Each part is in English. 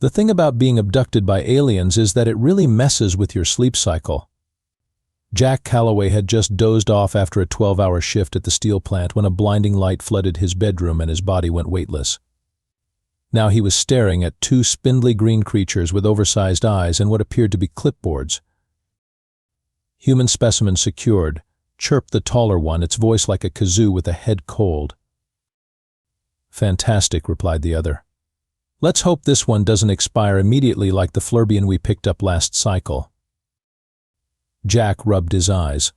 The thing about being abducted by aliens is that it really messes with your sleep cycle. Jack Calloway had just dozed off after a 12-hour shift at the steel plant when a blinding light flooded his bedroom and his body went weightless. Now he was staring at two spindly green creatures with oversized eyes and what appeared to be clipboards. "Human specimen secured," chirped the taller one, its voice like a kazoo with a head cold. "Fantastic," replied the other. "Let's hope this one doesn't expire immediately like the Flurbian we picked up last cycle." Jack rubbed his eyes.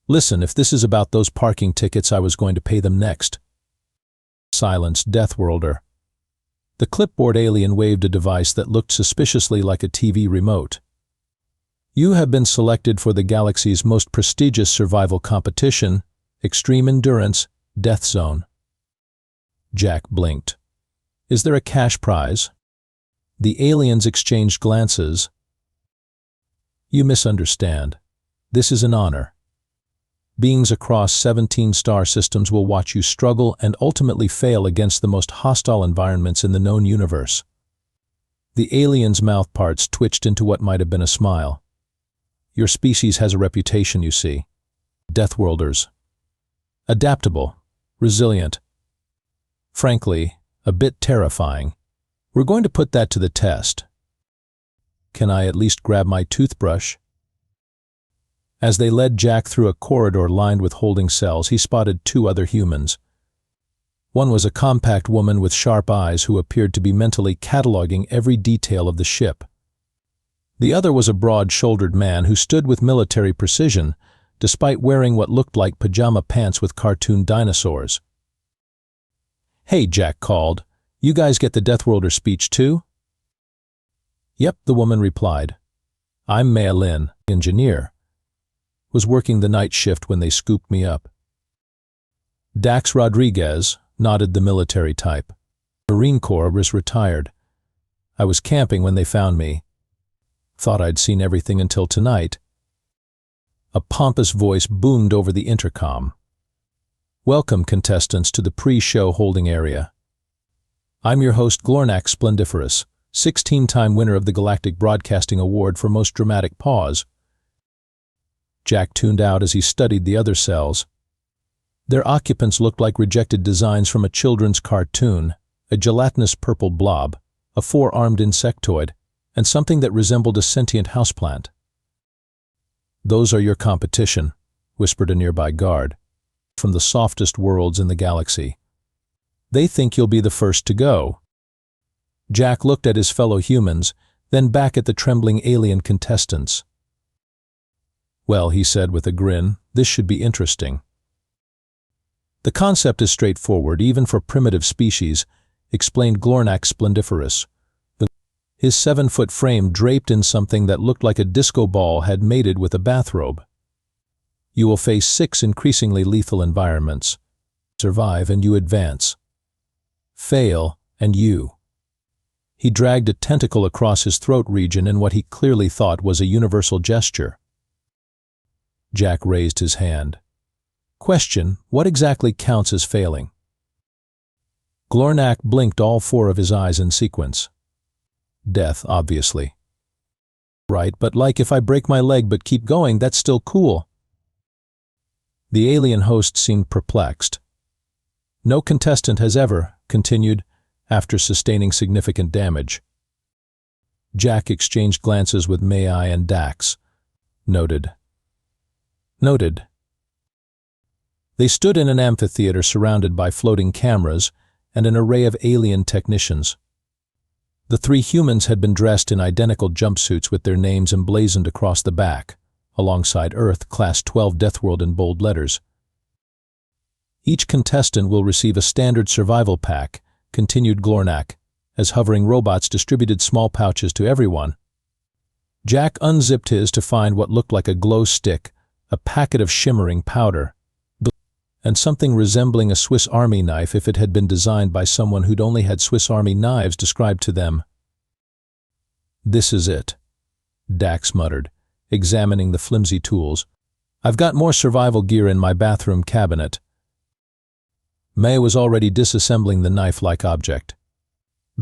"Listen, if this is about those parking tickets, I was going to pay them next." Silence, Deathworlder. The clipboard alien waved a device that looked suspiciously like a TV remote. "You have been selected for the galaxy's most prestigious survival competition, Extreme Endurance, Death Zone." Jack blinked. "Is there a cash prize?" The aliens exchanged glances. "You misunderstand. This is an honor. Beings across 17 star systems will watch you struggle and ultimately fail against the most hostile environments in the known universe." The alien's mouth parts twitched into what might have been a smile. "Your species has a reputation, you see. Deathworlders. Adaptable, resilient. Frankly, a bit terrifying. We're going to put that to the test. Can I at least grab my toothbrush?" As they led Jack through a corridor lined with holding cells, he spotted two other humans. One was a compact woman with sharp eyes who appeared to be mentally cataloging every detail of the ship. The other was a broad-shouldered man who stood with military precision, despite wearing what looked like pajama pants with cartoon dinosaurs. "Hey," Jack called. "You guys get the Deathworlder speech too?" "Yep," the woman replied. "I'm Maya Lin, engineer. Was working the night shift when they scooped me up." "Dax Rodriguez," nodded the military type. "Marine Corps, was retired. I was camping when they found me. Thought I'd seen everything until tonight." A pompous voice boomed over the intercom. "Welcome, contestants, to the pre-show holding area. I'm your host, Glornak Splendiferous, 16-time winner of the Galactic Broadcasting Award for Most Dramatic Pause." Jack tuned out as he studied the other cells. Their occupants looked like rejected designs from a children's cartoon, a gelatinous purple blob, a four-armed insectoid, and something that resembled a sentient houseplant. "Those are your competition," whispered a nearby guard, "from the softest worlds in the galaxy. They think you'll be the first to go." Jack looked at his fellow humans, then back at the trembling alien contestants. "Well," he said with a grin, "this should be interesting. The concept is straightforward, even for primitive species," explained Glornak Splendiferous. His 7-foot frame draped in something that looked like a disco ball had mated with a bathrobe. "You will face 6 increasingly lethal environments. Survive and you advance. Fail and you." He dragged a tentacle across his throat region in what he clearly thought was a universal gesture. Jack raised his hand. "Question, what exactly counts as failing?" Glornak blinked all 4 of his eyes in sequence. "Death, obviously." "Right, but like if I break my leg but keep going, that's still cool." The alien host seemed perplexed. "No contestant has ever," continued, "after sustaining significant damage." Jack exchanged glances with Mai and Dax. "Noted." "Noted." They stood in an amphitheater surrounded by floating cameras and an array of alien technicians. The 3 humans had been dressed in identical jumpsuits with their names emblazoned across the back, alongside Earth, Class 12 Deathworld in bold letters. "Each contestant will receive a standard survival pack," continued Glornak, as hovering robots distributed small pouches to everyone. Jack unzipped his to find what looked like a glow stick, a packet of shimmering powder, and something resembling a Swiss Army knife if it had been designed by someone who'd only had Swiss Army knives described to them. "This is it," Dax muttered, examining the flimsy tools. "I've got more survival gear in my bathroom cabinet." May was already disassembling the knife-like object.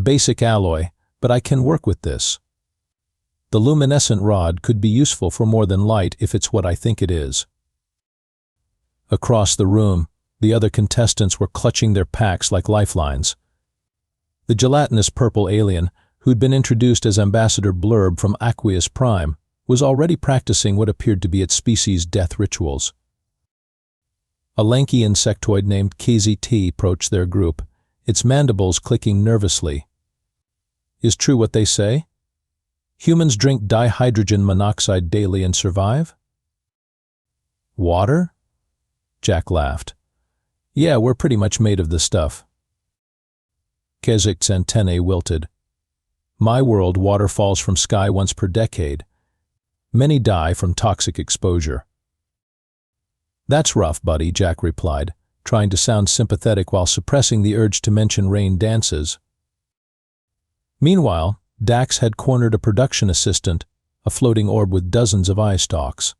"Basic alloy, but I can work with this. The luminescent rod could be useful for more than light if it's what I think it is. Across the room, the other contestants were clutching their packs like lifelines. The gelatinous purple alien, who'd been introduced as Ambassador Blurb from Aqueous Prime, was already practicing what appeared to be its species' death rituals. A lanky insectoid named KZT approached their group, its mandibles clicking nervously. Is true what they say? Humans drink dihydrogen monoxide daily and survive? Water? Jack laughed. Yeah, we're pretty much made of the stuff. Kezik's antennae wilted. My world, water falls from sky once per decade. Many die from toxic exposure. That's rough, buddy, Jack replied, trying to sound sympathetic while suppressing the urge to mention rain dances. Meanwhile, Dax had cornered a production assistant, a floating orb with dozens of eye stalks.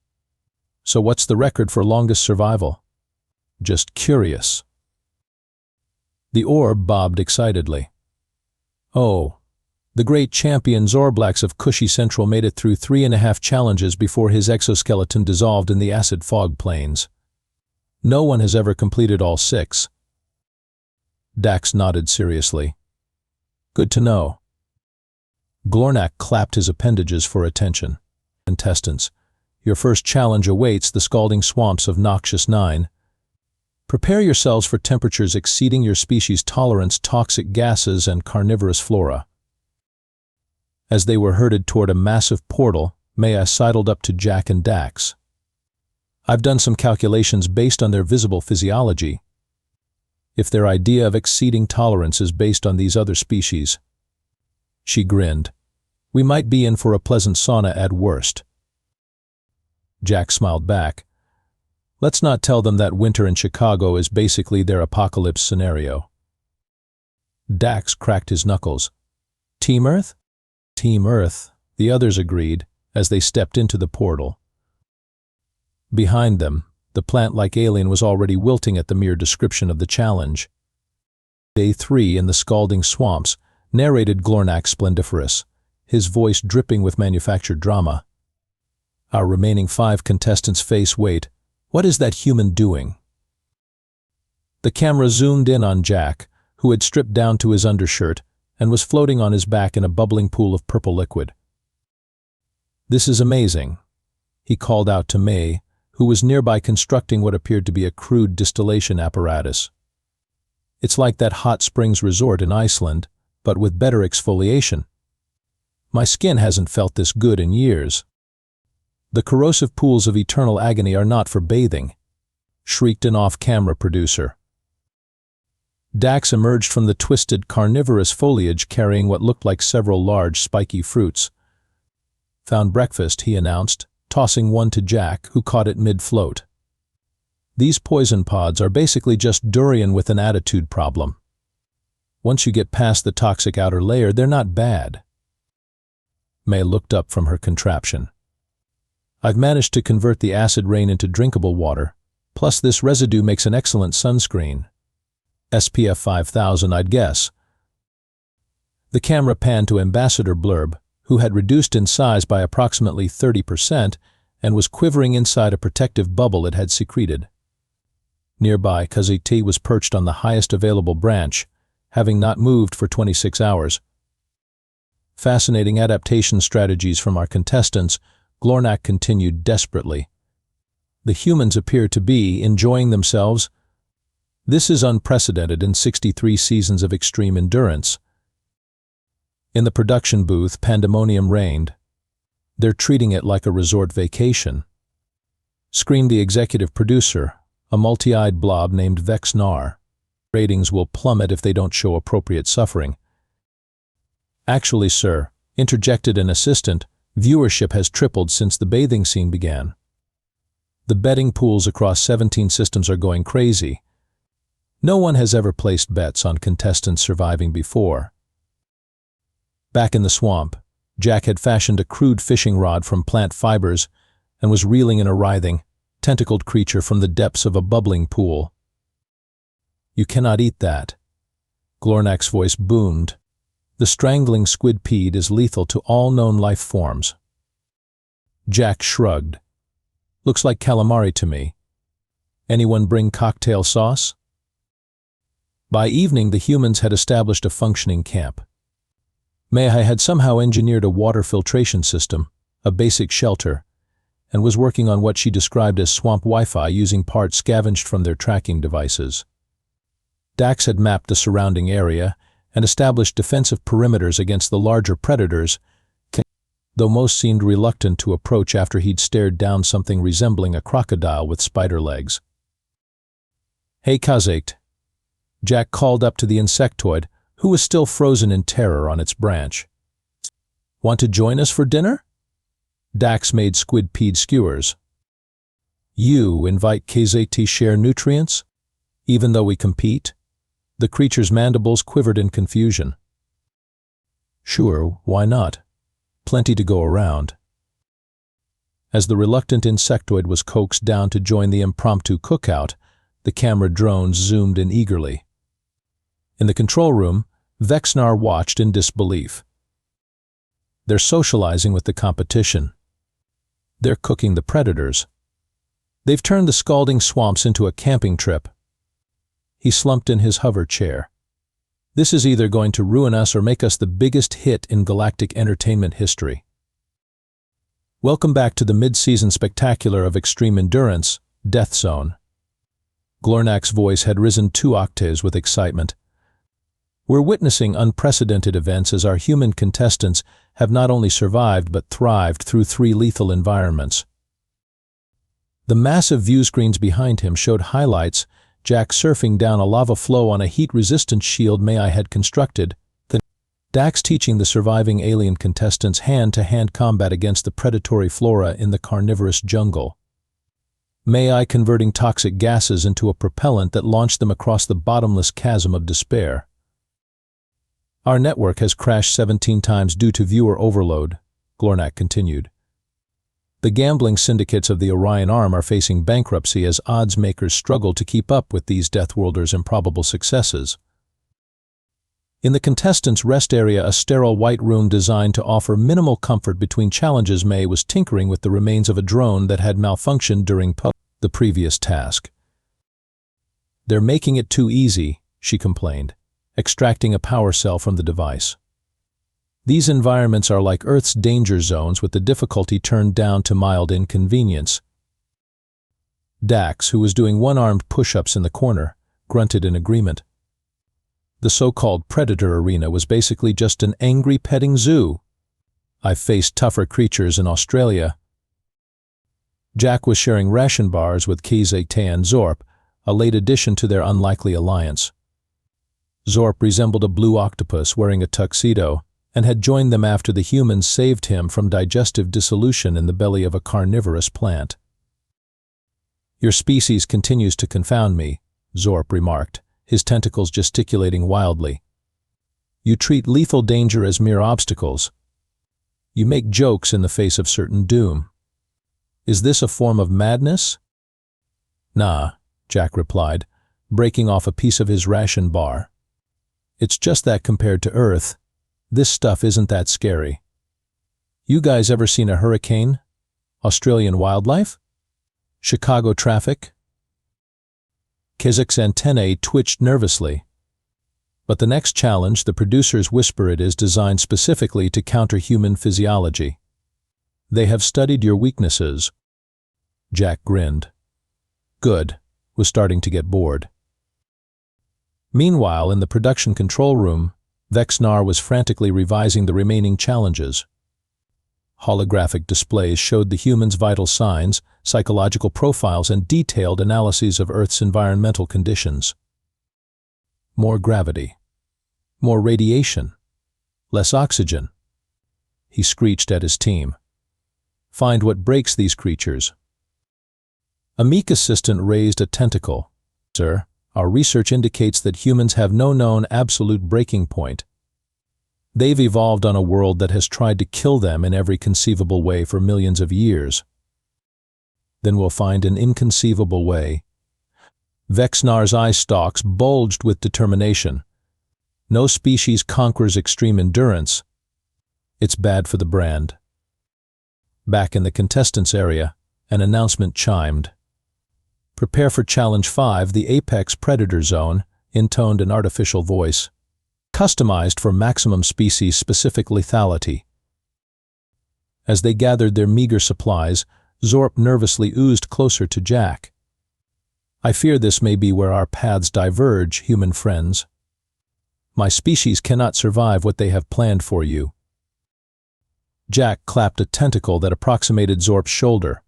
So what's the record for longest survival? Just curious. The orb bobbed excitedly. Oh, the great champion Zorblax of Cushy Central made it through 3.5 challenges before his exoskeleton dissolved in the acid fog plains. No one has ever completed all 6. Dax nodded seriously. Good to know. Glornak clapped his appendages for attention. Contestants, your first challenge awaits the scalding swamps of Noxious 9. Prepare yourselves for temperatures exceeding your species' tolerance, toxic gases, and carnivorous flora. As they were herded toward a massive portal, Maya sidled up to Jack and Dax. I've done some calculations based on their visible physiology. If their idea of exceeding tolerance is based on these other species. She grinned. We might be in for a pleasant sauna at worst. Jack smiled back. Let's not tell them that winter in Chicago is basically their apocalypse scenario. Dax cracked his knuckles. Team Earth? Team Earth, the others agreed, as they stepped into the portal. Behind them, the plant-like alien was already wilting at the mere description of the challenge. Day 3 in the scalding swamps, narrated Glornak Splendiferous, his voice dripping with manufactured drama. Our remaining 5 contestants face wait. What is that human doing? The camera zoomed in on Jack, who had stripped down to his undershirt and was floating on his back in a bubbling pool of purple liquid. This is amazing, he called out to May, who was nearby constructing what appeared to be a crude distillation apparatus. It's like that hot springs resort in Iceland, but with better exfoliation. My skin hasn't felt this good in years. The corrosive pools of eternal agony are not for bathing, shrieked an off-camera producer. Dax emerged from the twisted carnivorous foliage carrying what looked like several large spiky fruits. Found breakfast, he announced, tossing one to Jack, who caught it mid-float. These poison pods are basically just durian with an attitude problem. Once you get past the toxic outer layer, they're not bad. May looked up from her contraption. I've managed to convert the acid rain into drinkable water, plus this residue makes an excellent sunscreen. SPF 5000, I'd guess. The camera panned to Ambassador Blurb, who had reduced in size by approximately 30% and was quivering inside a protective bubble it had secreted. Nearby, KZT was perched on the highest available branch, having not moved for 26 hours. Fascinating adaptation strategies from our contestants, Glornak continued desperately. The humans appear to be enjoying themselves. This is unprecedented in 63 seasons of extreme endurance. In the production booth, pandemonium reigned. They're treating it like a resort vacation, screamed the executive producer, a multi-eyed blob named Vexnar. Ratings will plummet if they don't show appropriate suffering. Actually, sir, interjected an assistant, viewership has tripled since the bathing scene began. The betting pools across 17 systems are going crazy. No one has ever placed bets on contestants surviving before. Back in the swamp, Jack had fashioned a crude fishing rod from plant fibers and was reeling in a writhing, tentacled creature from the depths of a bubbling pool. You cannot eat that. Glornak's voice boomed. The strangling squidpede is lethal to all known life forms. Jack shrugged. Looks like calamari to me. Anyone bring cocktail sauce? By evening, the humans had established a functioning camp. Mei had somehow engineered a water filtration system, a basic shelter, and was working on what she described as swamp Wi-Fi using parts scavenged from their tracking devices. Dax had mapped the surrounding area and established defensive perimeters against the larger predators, though most seemed reluctant to approach after he'd stared down something resembling a crocodile with spider legs. "Hey, Kazakht," Jack called up to the insectoid, who was still frozen in terror on its branch. "Want to join us for dinner?" Dax made squidpede skewers. "You invite Kazakht to share nutrients, even though we compete?" The creature's mandibles quivered in confusion. "Sure, why not? Plenty to go around." As the reluctant insectoid was coaxed down to join the impromptu cookout, the camera drones zoomed in eagerly. In the control room, Vexnar watched in disbelief. They're socializing with the competition. They're cooking the predators. They've turned the scalding swamps into a camping trip. He slumped in his hover chair. This is either going to ruin us or make us the biggest hit in galactic entertainment history. Welcome back to the mid-season spectacular of extreme endurance, Death Zone. Glornak's voice had risen 2 octaves with excitement. We're witnessing unprecedented events as our human contestants have not only survived but thrived through 3 lethal environments. The massive view screens behind him showed highlights, Jack surfing down a lava flow on a heat-resistant shield Mei had constructed, Dax teaching the surviving alien contestants hand-to-hand combat against the predatory flora in the carnivorous jungle. Mei converting toxic gases into a propellant that launched them across the bottomless chasm of despair. Our network has crashed 17 times due to viewer overload, Glornak continued. The gambling syndicates of the Orion Arm are facing bankruptcy as odds makers struggle to keep up with these Deathworlders' improbable successes. In the contestants' rest area, a sterile white room designed to offer minimal comfort between challenges, Mei was tinkering with the remains of a drone that had malfunctioned during the previous task. "They're making it too easy," she complained, extracting a power cell from the device. "These environments are like Earth's danger zones with the difficulty turned down to mild inconvenience." Dax, who was doing one-armed push-ups in the corner, grunted in agreement. The so-called predator arena was basically just an angry petting zoo. I've faced tougher creatures in Australia. Jack was sharing ration bars with Kazakht and Zorp, a late addition to their unlikely alliance. Zorp resembled a blue octopus wearing a tuxedo, and had joined them after the humans saved him from digestive dissolution in the belly of a carnivorous plant. "Your species continues to confound me," Zorp remarked, his tentacles gesticulating wildly. "You treat lethal danger as mere obstacles. You make jokes in the face of certain doom. Is this a form of madness?" "Nah," Jack replied, breaking off a piece of his ration bar. "It's just that compared to Earth, this stuff isn't that scary. You guys ever seen a hurricane? Australian wildlife? Chicago traffic?" Kazakh's antennae twitched nervously. But the next challenge, the producers whisper it, is designed specifically to counter human physiology. "They have studied your weaknesses." Jack grinned. Good, was starting to get bored. Meanwhile, in the production control room, Vexnar was frantically revising the remaining challenges. Holographic displays showed the humans' vital signs, psychological profiles, and detailed analyses of Earth's environmental conditions. More gravity. More radiation. Less oxygen. He screeched at his team. "Find what breaks these creatures." A meek assistant raised a tentacle. "Sir, our research indicates that humans have no known absolute breaking point. They've evolved on a world that has tried to kill them in every conceivable way for millions of years." "Then we'll find an inconceivable way." Vexnar's eye stalks bulged with determination. No species conquers extreme endurance. It's bad for the brand. Back in the contestants area, an announcement chimed. Prepare for Challenge 5, the Apex Predator Zone, intoned an artificial voice. Customized for maximum species-specific lethality. As they gathered their meager supplies, Zorp nervously oozed closer to Jack. I fear this may be where our paths diverge, human friends. My species cannot survive what they have planned for you. Jack clapped a tentacle that approximated Zorp's shoulder.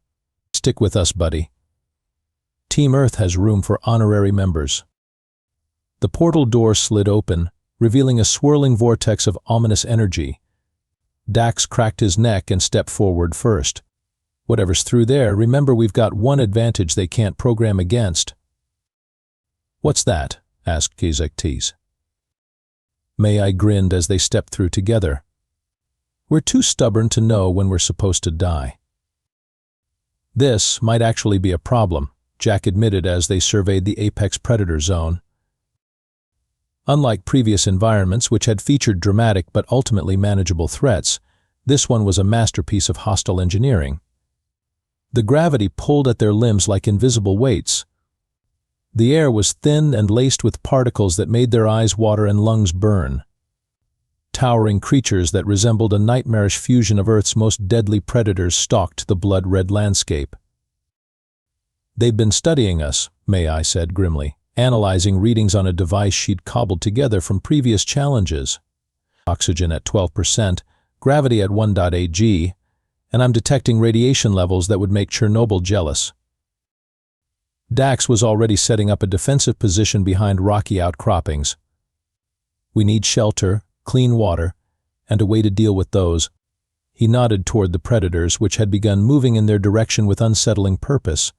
Stick with us, buddy. Team Earth has room for honorary members. The portal door slid open, revealing a swirling vortex of ominous energy. Dax cracked his neck and stepped forward first. Whatever's through there, remember we've got one advantage they can't program against. What's that? Asked Kazaktes. May grinned as they stepped through together. We're too stubborn to know when we're supposed to die. This might actually be a problem, Jack admitted as they surveyed the Apex Predator Zone. Unlike previous environments which had featured dramatic but ultimately manageable threats, this one was a masterpiece of hostile engineering. The gravity pulled at their limbs like invisible weights. The air was thin and laced with particles that made their eyes water and lungs burn. Towering creatures that resembled a nightmarish fusion of Earth's most deadly predators stalked the blood-red landscape. They've been studying us, May said grimly, analyzing readings on a device she'd cobbled together from previous challenges. Oxygen at 12%, gravity at 1.8 g, and I'm detecting radiation levels that would make Chernobyl jealous. Dax was already setting up a defensive position behind rocky outcroppings. We need shelter, clean water, and a way to deal with those. He nodded toward the predators, which had begun moving in their direction with unsettling purpose.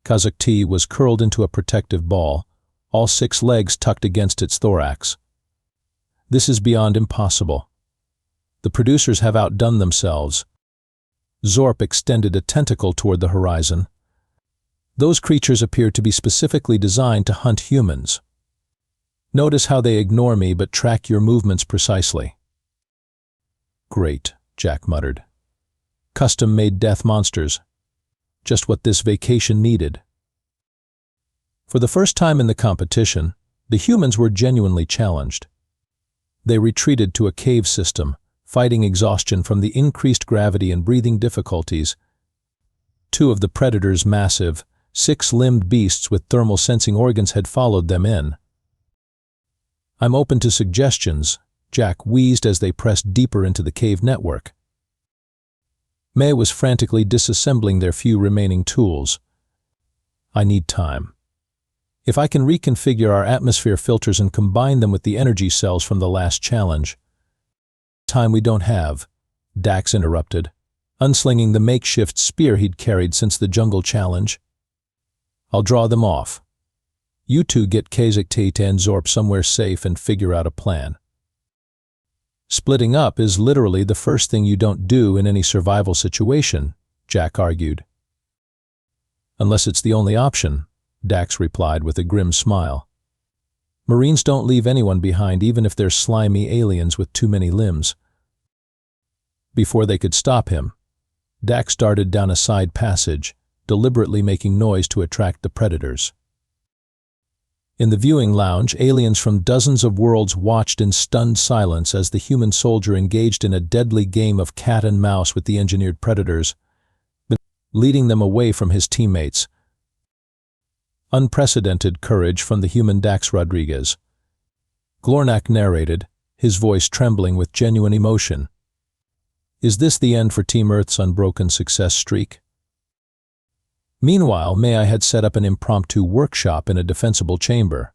Kazakh was curled into a protective ball, all 6 legs tucked against its thorax. This is beyond impossible. The producers have outdone themselves. Zorp extended a tentacle toward the horizon. Those creatures appear to be specifically designed to hunt humans. Notice how they ignore me but track your movements precisely. Great, Jack muttered. Custom-made death monsters. Just what this vacation needed. For the first time in the competition, the humans were genuinely challenged. They retreated to a cave system, fighting exhaustion from the increased gravity and breathing difficulties. 2 of the predators' massive, 6-limbed beasts with thermal sensing organs had followed them in. I'm open to suggestions, Jack wheezed as they pressed deeper into the cave network. May was frantically disassembling their few remaining tools. I need time. If I can reconfigure our atmosphere filters and combine them with the energy cells from the last challenge. Time we don't have, Dax interrupted, unslinging the makeshift spear he'd carried since the jungle challenge. I'll draw them off. You 2 get Kazakh and Zorp somewhere safe and figure out a plan. Splitting up is literally the first thing you don't do in any survival situation, Jack argued. Unless it's the only option, Dax replied with a grim smile. Marines don't leave anyone behind even if they're slimy aliens with too many limbs. Before they could stop him, Dax darted down a side passage, deliberately making noise to attract the predators. In the viewing lounge, aliens from dozens of worlds watched in stunned silence as the human soldier engaged in a deadly game of cat and mouse with the engineered predators, leading them away from his teammates. Unprecedented courage from the human Dax Rodriguez. Glornak narrated, his voice trembling with genuine emotion. Is this the end for Team Earth's unbroken success streak? Meanwhile, May had set up an impromptu workshop in a defensible chamber.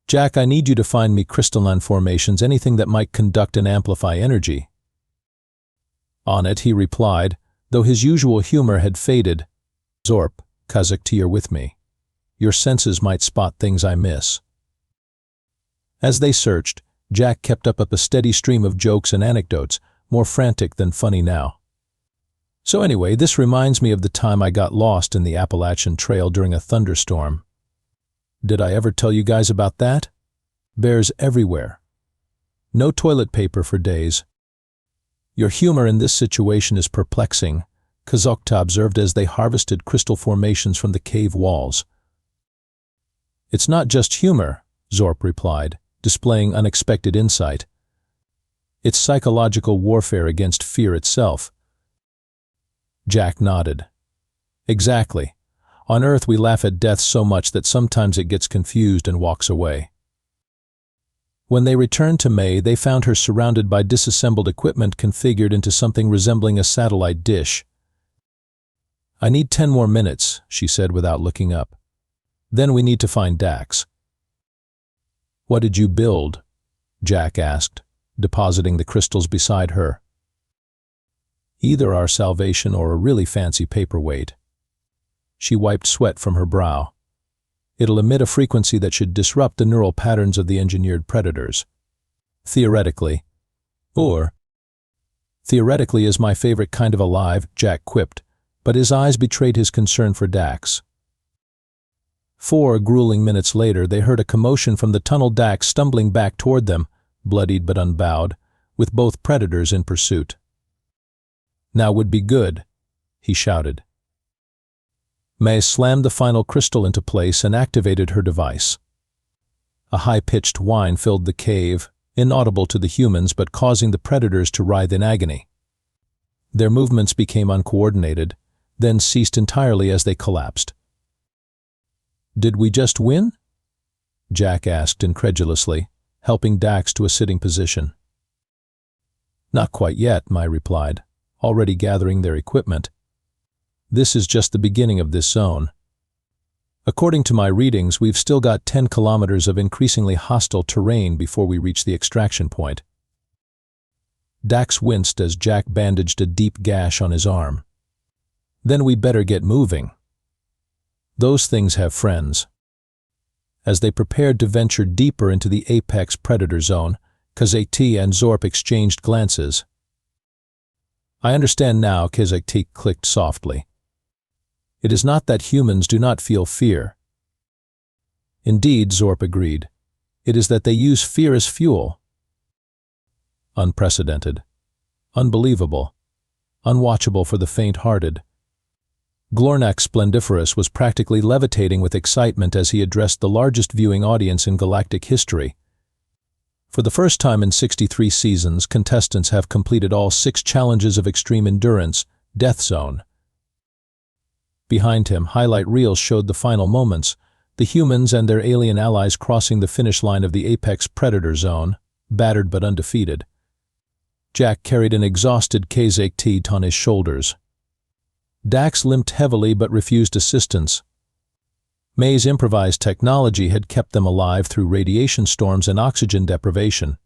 Jack, I need you to find me crystalline formations, anything that might conduct and amplify energy. On it, he replied, though his usual humor had faded. Zorp, Kazakh, you're with me. Your senses might spot things I miss. As they searched, Jack kept up a steady stream of jokes and anecdotes, more frantic than funny now. So anyway, this reminds me of the time I got lost in the Appalachian Trail during a thunderstorm. Did I ever tell you guys about that? Bears everywhere. No toilet paper for days. Your humor in this situation is perplexing, Kazokta observed as they harvested crystal formations from the cave walls. It's not just humor, Zorp replied, displaying unexpected insight. It's psychological warfare against fear itself. Jack nodded. Exactly. On Earth we laugh at death so much that sometimes it gets confused and walks away. When they returned to May, they found her surrounded by disassembled equipment configured into something resembling a satellite dish. I need 10 more minutes, she said without looking up. Then we need to find Dax. What did you build? Jack asked, depositing the crystals beside her. Either our salvation or a really fancy paperweight. She wiped sweat from her brow. It'll emit a frequency that should disrupt the neural patterns of the engineered predators. Theoretically. Or, theoretically is my favorite kind of alive, Jack quipped, but his eyes betrayed his concern for Dax. 4 grueling minutes later, they heard a commotion from the tunnel. Dax stumbling back toward them, bloodied but unbowed, with both predators in pursuit. Now would be good, he shouted. May slammed the final crystal into place and activated her device. A high-pitched whine filled the cave, inaudible to the humans but causing the predators to writhe in agony. Their movements became uncoordinated, then ceased entirely as they collapsed. Did we just win? Jack asked incredulously, helping Dax to a sitting position. Not quite yet, Mai replied, already gathering their equipment. This is just the beginning of this zone. According to my readings, we've still got 10 kilometers of increasingly hostile terrain before we reach the extraction point. Dax winced as Jack bandaged a deep gash on his arm. Then we better get moving. Those things have friends. As they prepared to venture deeper into the apex predator zone, Kazakti and Zorp exchanged glances. I understand now, Kazakti clicked softly. It is not that humans do not feel fear. Indeed, Zorp agreed. It is that they use fear as fuel. Unprecedented. Unbelievable. Unwatchable for the faint-hearted. Glornak Splendiferous was practically levitating with excitement as he addressed the largest viewing audience in galactic history. For the first time in 63 seasons, contestants have completed all 6 challenges of extreme endurance, Death Zone. Behind him, highlight reels showed the final moments, the humans and their alien allies crossing the finish line of the apex predator zone, battered but undefeated. Jack carried an exhausted Kazakti on his shoulders. Dax limped heavily but refused assistance. May's improvised technology had kept them alive through radiation storms and oxygen deprivation.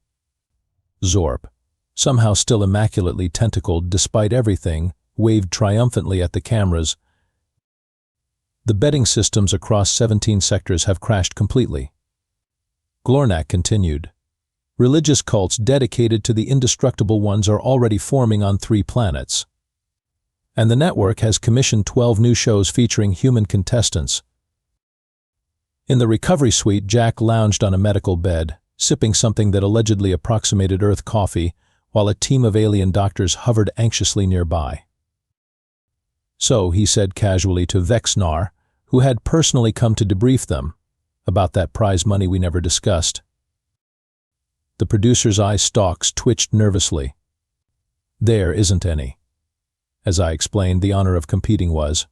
Zorp, somehow still immaculately tentacled despite everything, waved triumphantly at the cameras. The betting systems across 17 sectors have crashed completely. Glornak continued. Religious cults dedicated to the indestructible ones are already forming on 3 planets. And the network has commissioned 12 new shows featuring human contestants. In the recovery suite, Jack lounged on a medical bed, sipping something that allegedly approximated Earth coffee, while a team of alien doctors hovered anxiously nearby. So, he said casually to Vexnar, who had personally come to debrief them, about that prize money we never discussed. The producer's eye stalks twitched nervously. There isn't any. As I explained, the honor of competing was.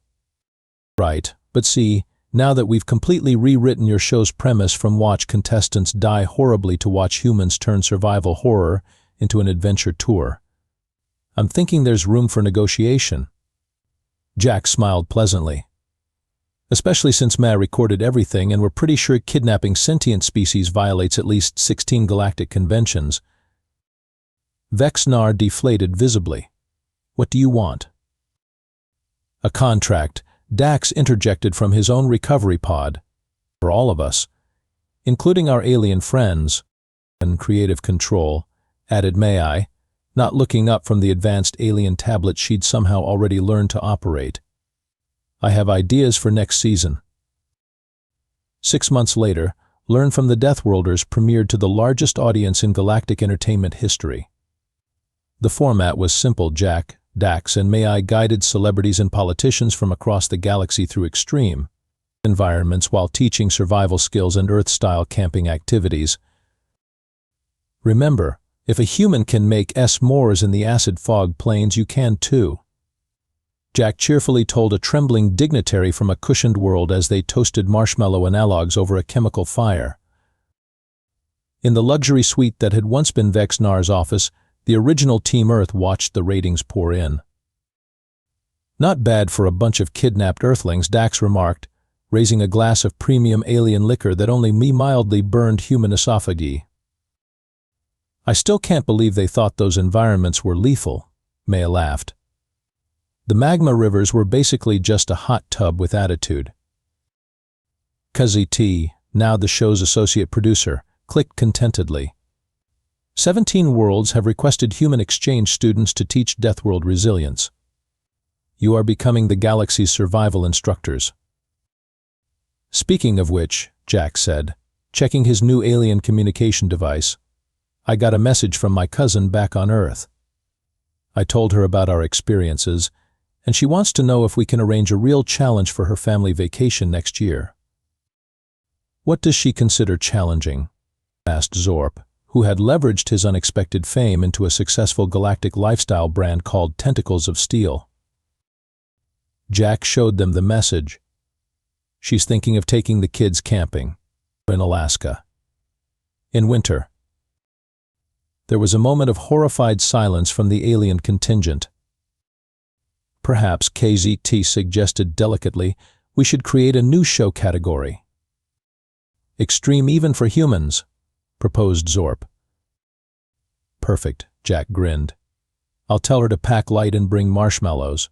Right, but see, now that we've completely rewritten your show's premise from watch contestants die horribly to watch humans turn survival horror into an adventure tour, I'm thinking there's room for negotiation. Jack smiled pleasantly. Especially since Ma recorded everything and we're pretty sure kidnapping sentient species violates at least 16 galactic conventions. Vexnar deflated visibly. What do you want? A contract, Dax interjected from his own recovery pod. For all of us, including our alien friends, and creative control, added Mai, not looking up from the advanced alien tablet she'd somehow already learned to operate. I have ideas for next season. 6 months later, Learn from the Deathworlders premiered to the largest audience in galactic entertainment history. The format was simple. Jack, Dax, and May guided celebrities and politicians from across the galaxy through extreme environments while teaching survival skills and Earth-style camping activities. Remember, if a human can make s'mores in the acid fog plains, you can too. Jack cheerfully told a trembling dignitary from a cushioned world as they toasted marshmallow analogues over a chemical fire. In the luxury suite that had once been Vexnar's office, the original Team Earth watched the ratings pour in. "Not bad for a bunch of kidnapped Earthlings," Dax remarked, raising a glass of premium alien liquor that only mildly burned human esophagi. "I still can't believe they thought those environments were lethal," May laughed. "The magma rivers were basically just a hot tub with attitude." Cuzzy T, now the show's associate producer, clicked contentedly. 17 worlds have requested human exchange students to teach Deathworld resilience. You are becoming the galaxy's survival instructors. "Speaking of which," Jack said, checking his new alien communication device, "I got a message from my cousin back on Earth. I told her about our experiences, and she wants to know if we can arrange a real challenge for her family vacation next year." "What does she consider challenging?" asked Zorp, who had leveraged his unexpected fame into a successful galactic lifestyle brand called Tentacles of Steel. Jack showed them the message. "She's thinking of taking the kids camping in Alaska. In winter." There was a moment of horrified silence from the alien contingent. "Perhaps," KZT suggested delicately, "we should create a new show category." "Extreme even for humans," proposed Zorp. "Perfect," Jack grinned. "I'll tell her to pack light and bring marshmallows."